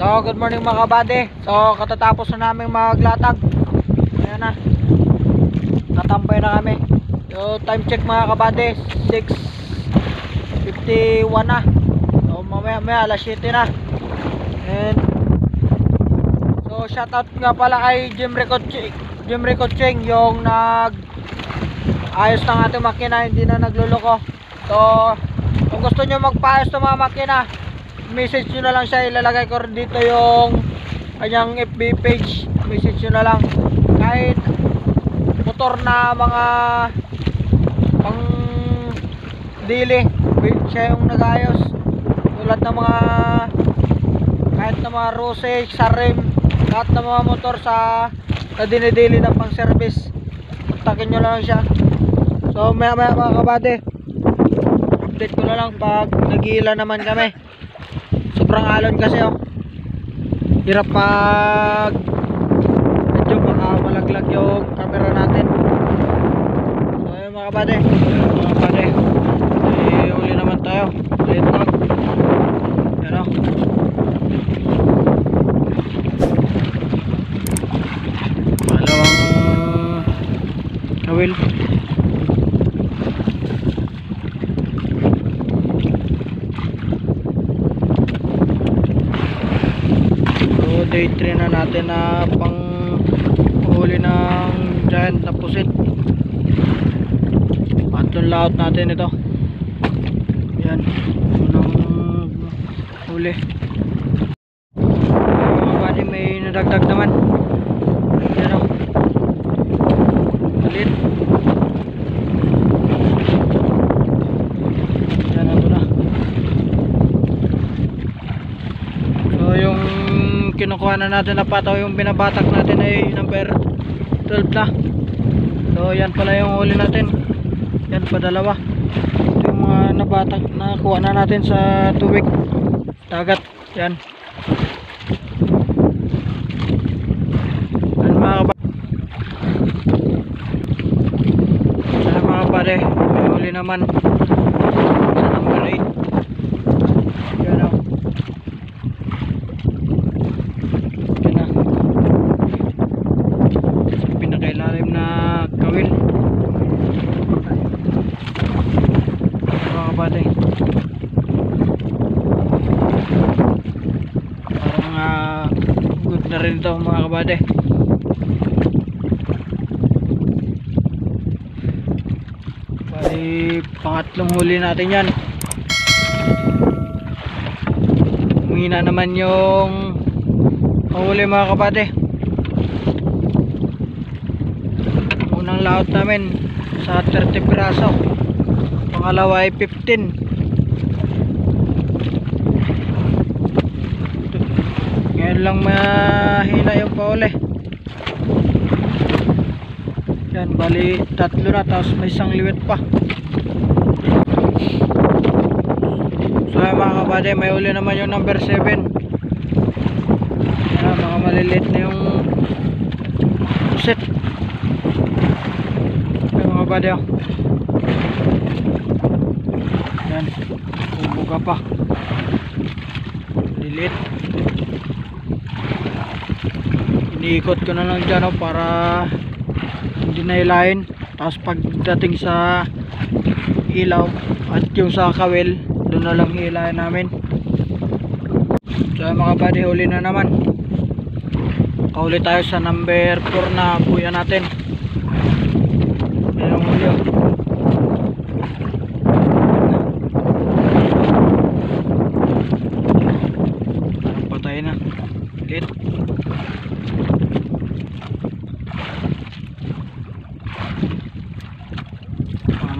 So, good morning mga kabady. So, katatapos na namin maglatag. Ayan na. Natambay na kami. So, time check mga kabady, 6:51 na. So, mamaya alas 7 na. And so, shoutout nga pala kay Jim Ricoching, yung ayos ng ating makina, hindi na nagluloko. So, kung gusto nyo magpaayos ng mga makina, message nyo na lang siya. Ilalagay ko dito yung kanyang FB page. Message nyo na lang. Kahit motor na mga pang dili, siya yung nag-ayos. Tulad ng mga kahit na mga rose, sarim, lahat ng mga motor na dinidili ng pang service, kontakin nyo lang siya. So maya mga kabady, update ko na lang pag nag-iila naman kami. Sobrang alon kasi hirap pag medyo baka malaglag yung camera natin. So ayun mga kabady, uli naman tayo. Late vlog. Yan o. Dalawang kawil. Day 3 na natin na pang huli ng giant na pusit. Patlong layout natin ito. Yan, unang huli. Mga buddy, may nadagdag naman. Yan o, malit. Yan, ito na. So yung kinukuha na natin na pataw, yung binabatak natin ay number 12 na. So yan pala yung huli natin. Yan pa dalawa. Ito yung mga nabatak na kuha na natin sa tubig dagat. Yan. Yan mga kabady, may huli naman sa number 8. Yan o. Pinakailalim na kawil. Mga kabady, parang good na rin ito mga kabady. Bali pangatlong huli natin yan. Humina naman yung huli mga kabady. Unang laot namin sa 30 piraso, pangalawa ay 15. Ngayon lang mahina yung pauli. Yan, bali tatlo na, tapos may isang liwet pa. So mga kabady, may uli naman yung number 7. Yan, mga maliliit na yung pusit. Mga kabady, yan, bubuga pa, lilit. Iniikot ko na lang dyan para hindi na hilahin. Tapos pagdating sa ilaw at yung sa kawil, doon na lang hilahin namin. So mga kabady, huli na naman. Kahuli tayo sa number 4 na buya natin. Yan ang huli. Parang patay na. Lit.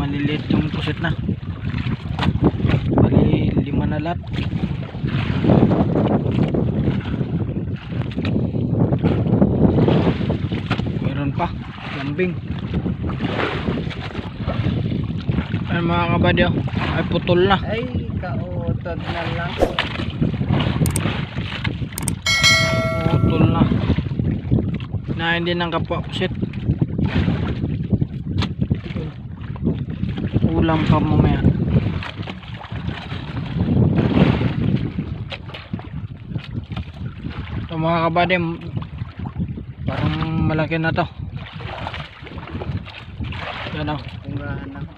Maliliit yung pusit na. Bali 5 na lahat. Meron pa lambing. Ay mga kabady, ay putol na. Ay kautod na lang. Putol na. Na hindi nang kapwa pusit. Ulam ka mamaya. mga kabady, parang malaki na to. Yan o. Pungahan ako.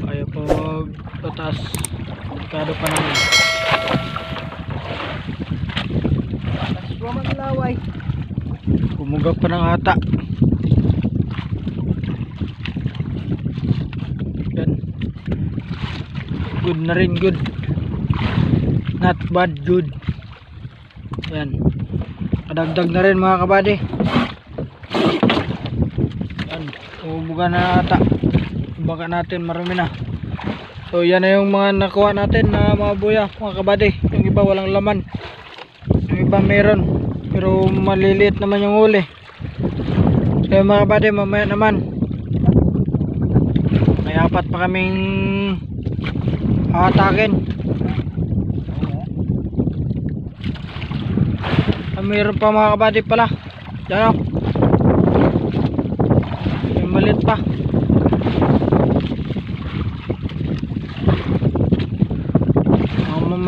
Kaya pag pataas, delikado pa naman. Aswa man laway. Bumugap pa ng ata. Yan. Good na rin, good. Not bad, good. Yan. Kadagdag na rin mga kabady. Yan. Bumuga na ata. Baka natin marami na. So yan na yung mga nakuha natin na mga buya mga kabady. Yung iba walang laman, yung iba meron, pero maliliit naman yung huli. So mga kabady, mamaya naman may apat pa kaming hatakin. Mayroon pa mga kabady pala. Yan o, may maliit pa.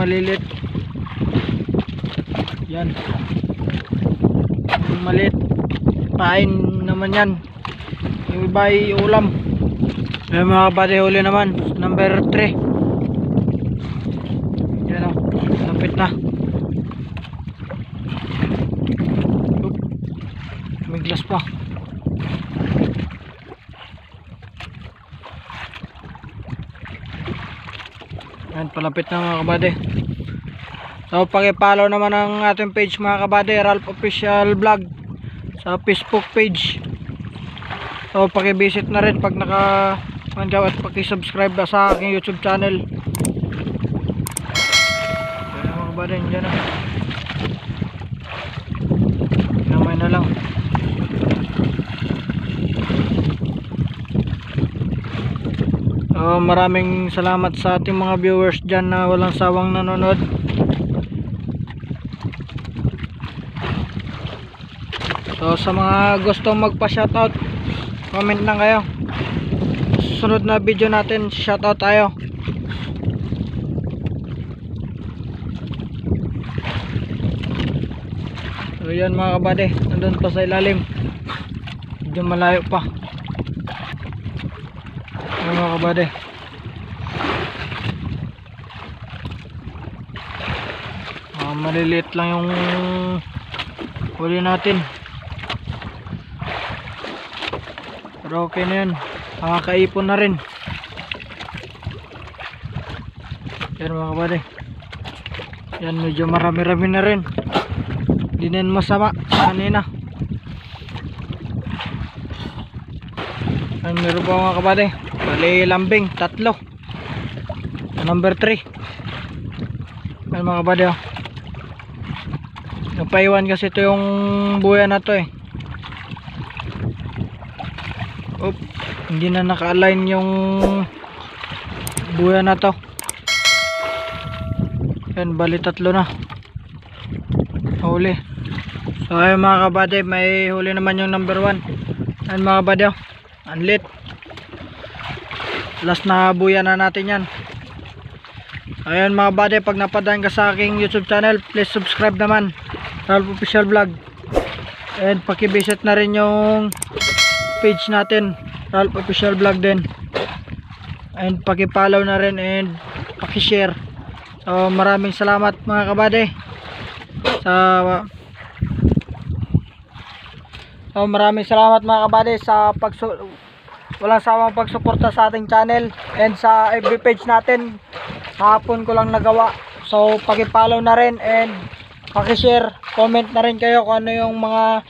Malilit. Yan. Maliit. Pain naman yan. Yung iba ay ulam. May mga kabady, huli naman. Number 3. Yan o. Lapit na. Oop. May glass pa. Yan, palapit na mga kabady. So paki-follow naman ang ating page mga kabady, Ralph Official Vlog sa Facebook page. So paki-visit na rin pag naka-manjaw at paki-subscribe na sa aking YouTube channel. Yan mga kabady, dyan na. Gamay na lang. Maraming salamat sa ating mga viewers dyan na walang sawang nanonood. So sa mga gustong magpa-shoutout, comment lang kayo. Susunod na video natin, shoutout tayo. So yan mga kabady, nandun pa sa ilalim. Medyo malayo pa. Ayan mga kabady. Maliliit lang yung huli natin. Pero okay na yan. Makakaipon na rin. Yan mga kabady. Yan, medyo marami-rami na rin. Hindi na yan masama kanina. Yan, meron pa mga kabady. Bali lambing, 3. Number 3. Yan mga kabady oh. Napaiwan kasi ito yung buya na to eh. Oop, hindi na naka-align yung buya na to. Yan, bali 3 na huli. So ayun mga kabady, may huli naman yung number 1. Yan mga kabady oh, anlit. Last na buya na natin yan. Ayun mga kabady, pag napadaan ka sa aking YouTube channel, please subscribe naman, Ralph Official Vlog. And paki-visit na rin yung page natin, Ralph Official Vlog din. And paki-follow na rin and paki-share. So maraming salamat mga kabady maraming salamat mga kabady sa walang sawang pagsuporta sa ating channel and sa FB page natin. Hapon ko lang nagawa. So paki-follow na rin and paki-share, comment na rin kayo kung ano yung mga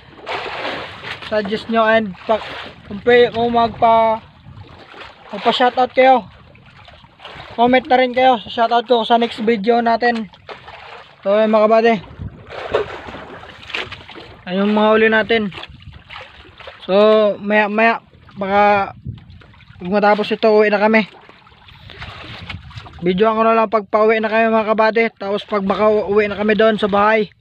suggest nyo and kung magpa-shoutout kayo, comment na rin kayo sa shoutout ko sa next video natin. So mga kabady, ayun mga uli natin. So maya baka pag matapos ito, uwi na kami. Videoan ko na lang pag pauwi na kami mga kabady. Tapos pag baka uwi na kami doon sa bahay.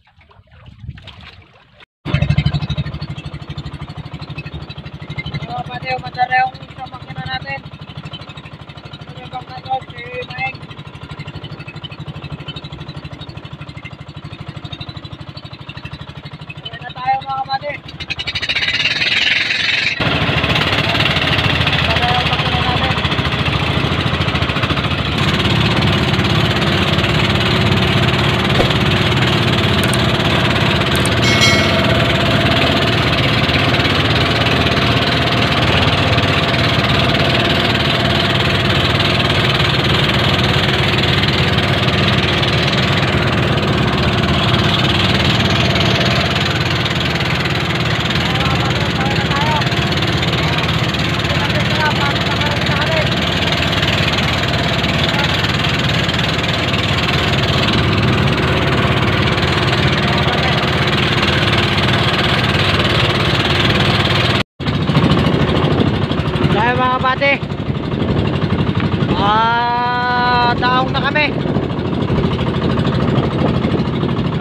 Mga kabady, madara yung natin. Ito yung bangka doon, si Maeng. Uwi na tayo mga kabady. Para yung makina natin. Tayo mga kabady, taong na kami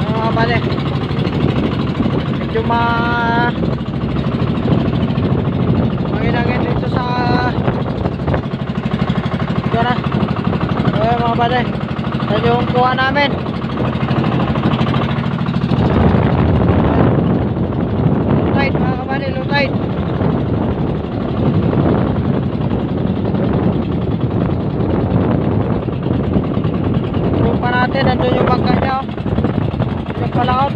mga kabady. Medyo manginagin dito sa ito na. Okay mga kabady, ito yung kuha namin. Low tide mga kabady, low tide. Natin, nandun yung bangka niya, oh. Yung palaot.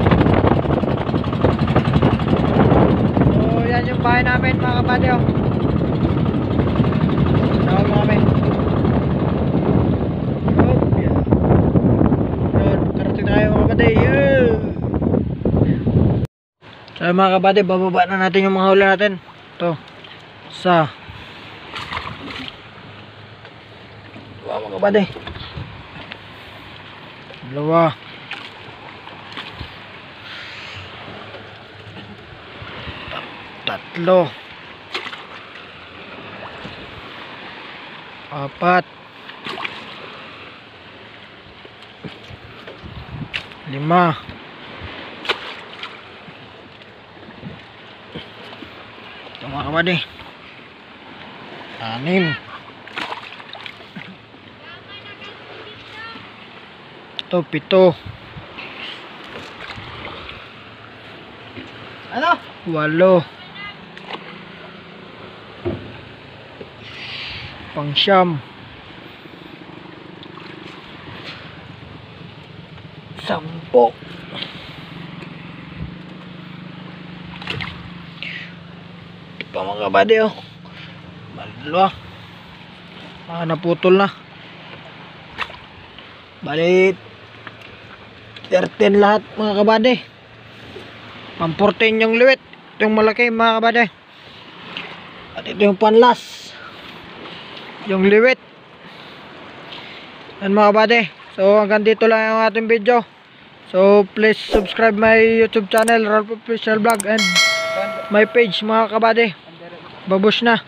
So yan yung bahay namin mga kabady, oh. Tawag mo kami. Yun, karating tayo mga kabady. So mga kabady, bababa na natin yung mga hula natin. Ito sa mga kabady, dalawa, tatlo, apat, lima, ito mga kabady, anim, ito pito, ano? Walo, pangsyam, sampo, ito pa mga kabady, oh. Dalawa, naputol na. Bali 13 lahat mga kabady. Pang 14 yung liwit. Ito yung malaki mga kabady. At ito yung panlas, yung liwit. Yan mga kabady. So hanggang dito lang yung ating video. So please subscribe my YouTube channel, Ralph Official Vlog, and my page mga kabady. Babush na.